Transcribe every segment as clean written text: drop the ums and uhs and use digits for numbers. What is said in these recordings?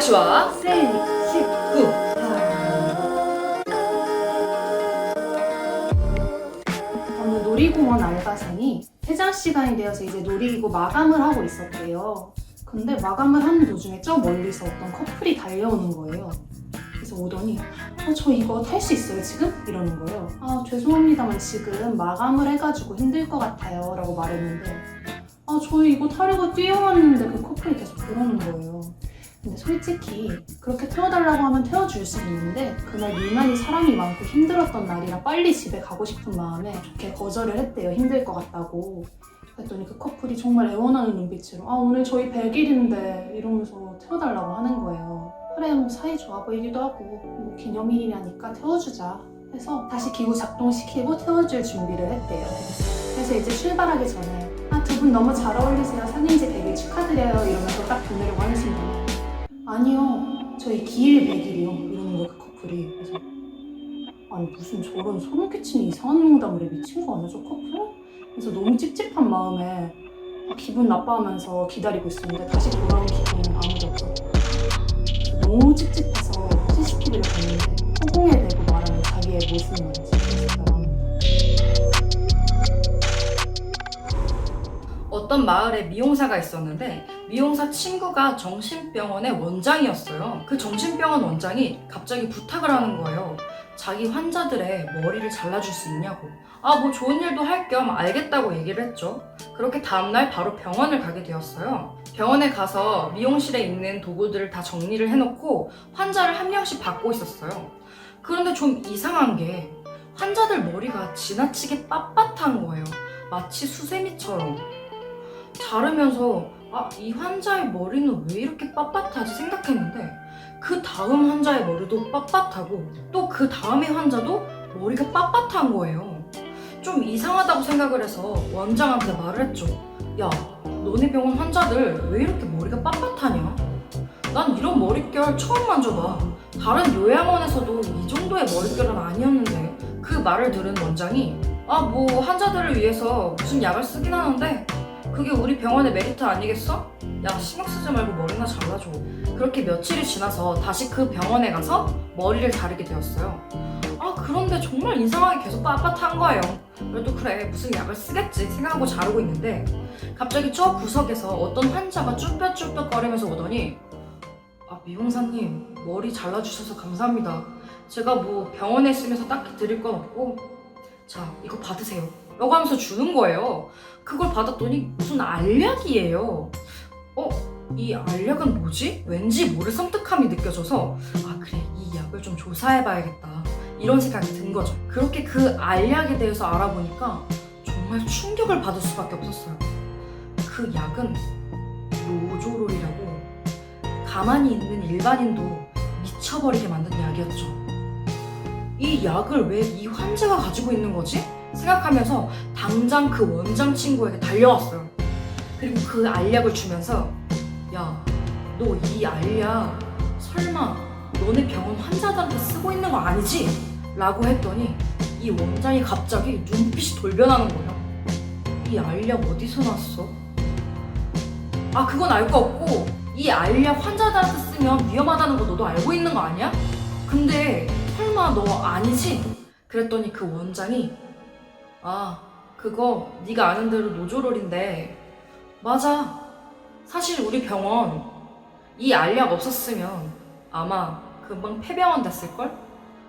좋아. 셋, 19. 어느 놀이공원 알바생이 퇴장 시간이 되어서 이제 놀이기구 마감을 하고 있었대요. 근데 마감을 하는 도중에 저 멀리서 어떤 커플이 달려오는 거예요. 그래서 오더니 저 이거 탈 수 있어요 지금? 이러는 거예요. 죄송합니다만 지금 마감을 해가지고 힘들 것 같아요 라고 말했는데 저희 이거 타려고 뛰어왔는데 그 커플이 계속 그러는 거예요. 근데 솔직히 그렇게 태워달라고 하면 태워줄 수는 있는데 그날 유난히 사람이 많고 힘들었던 날이라 빨리 집에 가고 싶은 마음에 좋게 거절을 했대요. 힘들 것 같다고. 그랬더니 그 커플이 정말 애원하는 눈빛으로 오늘 저희 100일인데 이러면서 태워달라고 하는 거예요. 그래 뭐 사이 좋아 보이기도 하고 뭐 기념일이라니까 태워주자 해서 다시 기구 작동시키고 태워줄 준비를 했대요. 그래서 이제 출발하기 전에 두 분 너무 잘 어울리세요. 사귄 지 100일 축하드려요 이러면서 딱 보내려고 하는 순간에 아니요 저희 기일 100일이요 이러는 거예요 그 커플이. 그래서 아니 무슨 저런 소름 끼치는 이상한 농담을 해. 미친 거 아니야 저 커플? 그래서 너무 찝찝한 마음에 기분 나빠하면서 기다리고 있었는데 다시 돌아온 기분은 아무도 없었고 너무 찝찝해서 CCTV를 봤는데 허공에 대고 말하는 자기의 모습만 찍혔다고 합니다. 어떤 마을에 미용사가 있었는데 미용사 친구가 정신병원의 원장이었어요. 그 정신병원 원장이 갑자기 부탁을 하는 거예요. 자기 환자들의 머리를 잘라줄 수 있냐고. 뭐 좋은 일도 할 겸 알겠다고 얘기를 했죠. 그렇게 다음날 바로 병원을 가게 되었어요. 병원에 가서 미용실에 있는 도구들을 다 정리를 해놓고 환자를 한 명씩 받고 있었어요. 그런데 좀 이상한 게 환자들 머리가 지나치게 빳빳한 거예요. 마치 수세미처럼. 자르면서 이 환자의 머리는 왜 이렇게 빳빳하지 생각했는데 그 다음 환자의 머리도 빳빳하고 또 그 다음의 환자도 머리가 빳빳한 거예요. 좀 이상하다고 생각을 해서 원장한테 말을 했죠. 야, 너네 병원 환자들 왜 이렇게 머리가 빳빳하냐? 난 이런 머릿결 처음 만져봐. 다른 요양원에서도 이 정도의 머릿결은 아니었는데. 그 말을 들은 원장이 뭐 환자들을 위해서 무슨 약을 쓰긴 하는데 그게 우리 병원의 메리트 아니겠어? 야, 신경 쓰지 말고 머리나 잘라줘. 그렇게 며칠이 지나서 다시 그 병원에 가서 머리를 자르게 되었어요. 그런데 정말 이상하게 계속 빳빳한 거예요. 그래도 그래 무슨 약을 쓰겠지 생각하고 자르고 있는데 갑자기 저 구석에서 어떤 환자가 쭈뼛쭈뼛거리면서 오더니 미용사님 머리 잘라주셔서 감사합니다. 제가 뭐 병원에 있으면서 딱히 드릴 건 없고 자 이거 받으세요 라고 하면서 주는 거예요. 그걸 받았더니 무슨 알약이에요. 이 알약은 뭐지? 왠지 모를 섬뜩함이 느껴져서 그래 이 약을 좀 조사해봐야겠다 이런 생각이 든 거죠. 그렇게 그 알약에 대해서 알아보니까 정말 충격을 받을 수밖에 없었어요. 그 약은 로조롤이라고 가만히 있는 일반인도 미쳐버리게 만든 약이었죠. 이 약을 왜 이 환자가 가지고 있는 거지? 생각하면서 당장 그 원장 친구에게 달려왔어요. 그리고 그 알약을 주면서 야, 너 이 알약 설마 너네 병원 환자들한테 쓰고 있는 거 아니지? 라고 했더니 이 원장이 갑자기 눈빛이 돌변하는 거예요. 이 알약 어디서 났어? 그건 알 거 없고 이 알약 환자들한테 쓰면 위험하다는 거 너도 알고 있는 거 아니야? 근데 설마 너 아니지? 그랬더니 그 원장이 그거 네가 아는 대로 노조롤인데 맞아. 사실 우리 병원 이 알약 없었으면 아마 금방 폐병원 됐을걸?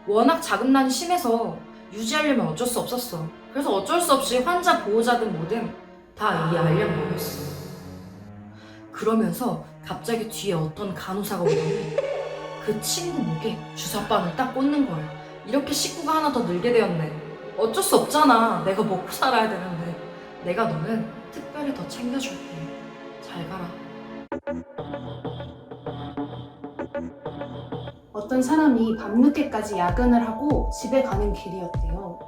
워낙 자금난이 심해서 유지하려면 어쩔 수 없었어. 그래서 어쩔 수 없이 환자 보호자든 뭐든 다 이 알약 먹였어. 그러면서 갑자기 뒤에 어떤 간호사가 오더니 그 친구 목에 주사바늘 딱 꽂는 거예요. 이렇게 식구가 하나 더 늘게 되었네. 어쩔 수 없잖아. 내가 먹고 살아야 되는데. 내가 너는 특별히 더 챙겨줄게. 잘 가라. 어떤 사람이 밤늦게까지 야근을 하고 집에 가는 길이었대요.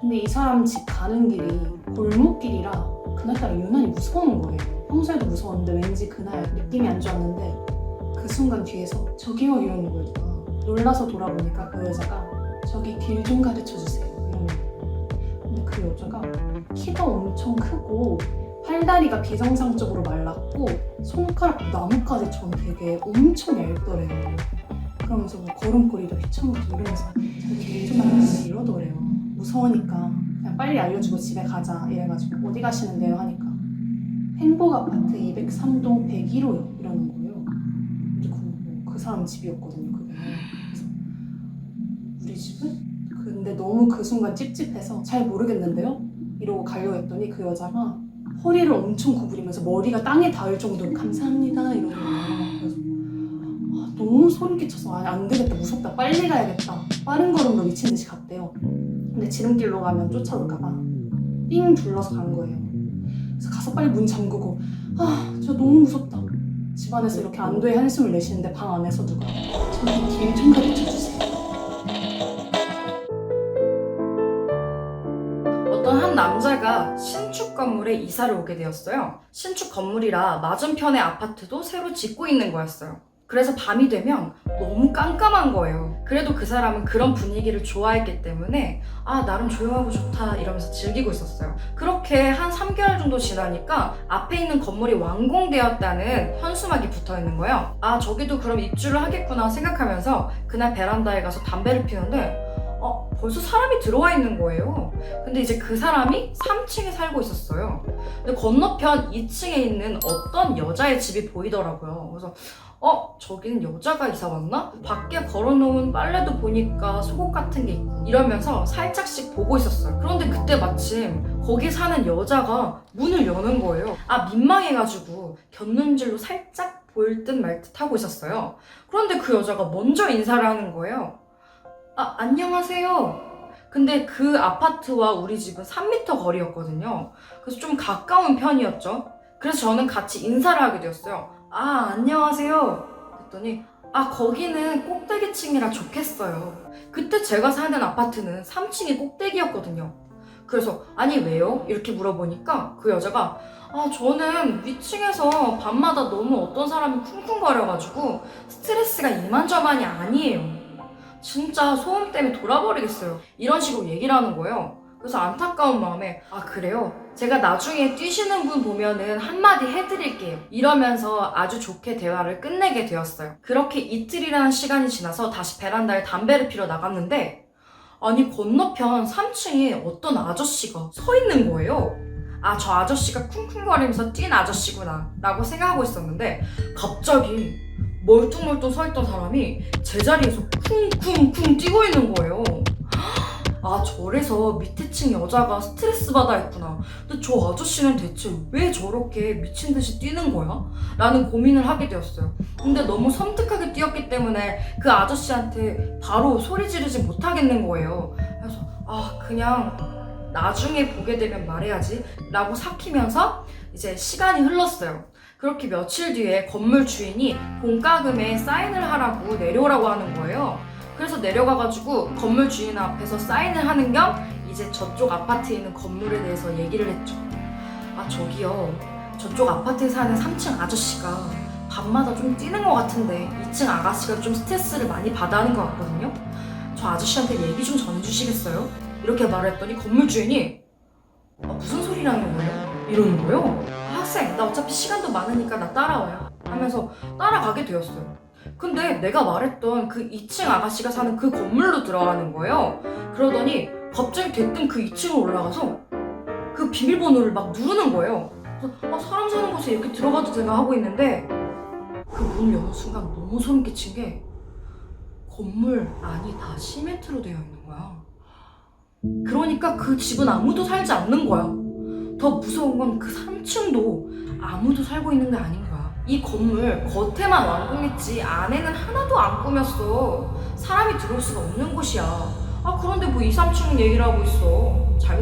근데 이 사람 집 가는 길이 골목길이라 그날따라 유난히 무서운 거예요. 평소에도 무서웠는데 왠지 그날 느낌이 안 좋았는데 그 순간 뒤에서 저기요 이러는 거예요. 놀라서 돌아보니까 그 여자가 저기 길 좀 가르쳐 주세요 이러는 거예요. 근데 그 여자가 키가 엄청 크고 팔다리가 비정상적으로 말랐고 손가락 나뭇가지 전 되게 엄청 얇더래요. 그러면서 뭐 걸음걸이도 휘청거리고 이러면서 자기 좀 말하지 이러더래요. 무서우니까 그냥 빨리 알려주고 집에 가자 이래가지고 어디 가시는데요 하니까 행복 아파트 203동 101호요 이러는 거예요. 근데 그 사람 집이었거든요 그게. 그래서 우리 집은? 근데 너무 그 순간 찝찝해서 잘 모르겠는데요? 이러고 가려고 했더니 그 여자가 허리를 엄청 구부리면서 머리가 땅에 닿을 정도로 감사합니다 이러는 거예요. 그래서 너무 소름 끼쳐서 안 되겠다 무섭다 빨리 가야겠다 빠른 걸음으로 미친 듯이 갔대요. 근데 지름길로 가면 쫓아올까봐 삥 둘러서 간 거예요. 그래서 가서 빨리 문 잠그고 진짜 너무 무섭다. 집안에서 이렇게 안도의 한숨을 내쉬는데 방 안에서 누가 저한테 길 좀 가르쳐주세요. 어떤 한 남자가 신축 건물에 이사를 오게 되었어요. 신축 건물이라 맞은편의 아파트도 새로 짓고 있는 거였어요. 그래서 밤이 되면 너무 깜깜한 거예요. 그래도 그 사람은 그런 분위기를 좋아했기 때문에 나름 조용하고 좋다 이러면서 즐기고 있었어요. 그렇게 한 3개월 정도 지나니까 앞에 있는 건물이 완공되었다는 현수막이 붙어 있는 거예요. 저기도 그럼 입주를 하겠구나 생각하면서 그날 베란다에 가서 담배를 피우는데 벌써 사람이 들어와 있는 거예요. 근데 이제 그 사람이 3층에 살고 있었어요. 근데 건너편 2층에 있는 어떤 여자의 집이 보이더라고요. 그래서 저기는 여자가 이사 왔나? 밖에 걸어놓은 빨래도 보니까 속옷 같은 게 있고 이러면서 살짝씩 보고 있었어요. 그런데 그때 마침 거기 사는 여자가 문을 여는 거예요. 민망해가지고 곁눈질로 살짝 보일 듯 말 듯 하고 있었어요. 그런데 그 여자가 먼저 인사를 하는 거예요. 안녕하세요. 근데 그 아파트와 우리 집은 3m 거리였거든요. 그래서 좀 가까운 편이었죠. 그래서 저는 같이 인사를 하게 되었어요. 안녕하세요. 그랬더니 거기는 꼭대기층이라 좋겠어요. 그때 제가 사는 아파트는 3층이 꼭대기였거든요. 그래서 아니 왜요? 이렇게 물어보니까 그 여자가 저는 위층에서 밤마다 너무 어떤 사람이 쿵쿵거려가지고 스트레스가 이만저만이 아니에요. 진짜 소음 때문에 돌아버리겠어요. 이런 식으로 얘기를 하는 거예요. 그래서 안타까운 마음에 그래요? 제가 나중에 뛰시는 분 보면은 한마디 해드릴게요. 이러면서 아주 좋게 대화를 끝내게 되었어요. 그렇게 이틀이라는 시간이 지나서 다시 베란다에 담배를 피러 나갔는데 건너편 3층에 어떤 아저씨가 서 있는 거예요. 저 아저씨가 쿵쿵거리면서 뛴 아저씨구나 라고 생각하고 있었는데 갑자기 멀뚱멀뚱 서 있던 사람이 제자리에서 쿵쿵쿵 뛰고 있는 거예요. 저래서 밑에 층 여자가 스트레스 받아 있구나. 근데 저 아저씨는 대체 왜 저렇게 미친 듯이 뛰는 거야? 라는 고민을 하게 되었어요. 근데 너무 섬뜩하게 뛰었기 때문에 그 아저씨한테 바로 소리 지르지 못하겠는 거예요. 그래서 그냥 나중에 보게 되면 말해야지 라고 삭히면서 이제 시간이 흘렀어요. 그렇게 며칠 뒤에 건물 주인이 공과금에 사인을 하라고 내려오라고 하는 거예요. 그래서 내려가가지고 건물 주인 앞에서 사인을 하는 겸 이제 저쪽 아파트에 있는 건물에 대해서 얘기를 했죠. 저기요, 저쪽 아파트에 사는 3층 아저씨가 밤마다 좀 뛰는 것 같은데 2층 아가씨가 좀 스트레스를 많이 받아 하는 것 같거든요. 저 아저씨한테 얘기 좀 전해주시겠어요? 이렇게 말했더니 건물 주인이 무슨 소리라는 거예요? 이러는 거예요. 학생, 나 어차피 시간도 많으니까 나 따라와요 하면서 따라가게 되었어요. 근데 내가 말했던 그 2층 아가씨가 사는 그 건물로 들어가는 거예요. 그러더니 갑자기 대뜸 그 2층으로 올라가서 그 비밀번호를 막 누르는 거예요. 그래서 사람 사는 곳에 이렇게 들어가도 되나 하고 있는데 그 문을 여는 순간 너무 소름 끼친 게 건물 안이 다 시멘트로 되어 있는 거야. 그러니까 그 집은 아무도 살지 않는 거야. 더 무서운 건 그 3층도 아무도 살고 있는 게 아닌 거야. 이 건물 겉에만 완공했지 안에는 하나도 안 꾸몄어. 사람이 들어올 수가 없는 곳이야. 그런데 뭐 2, 3층은 얘기를 하고 있어. 잘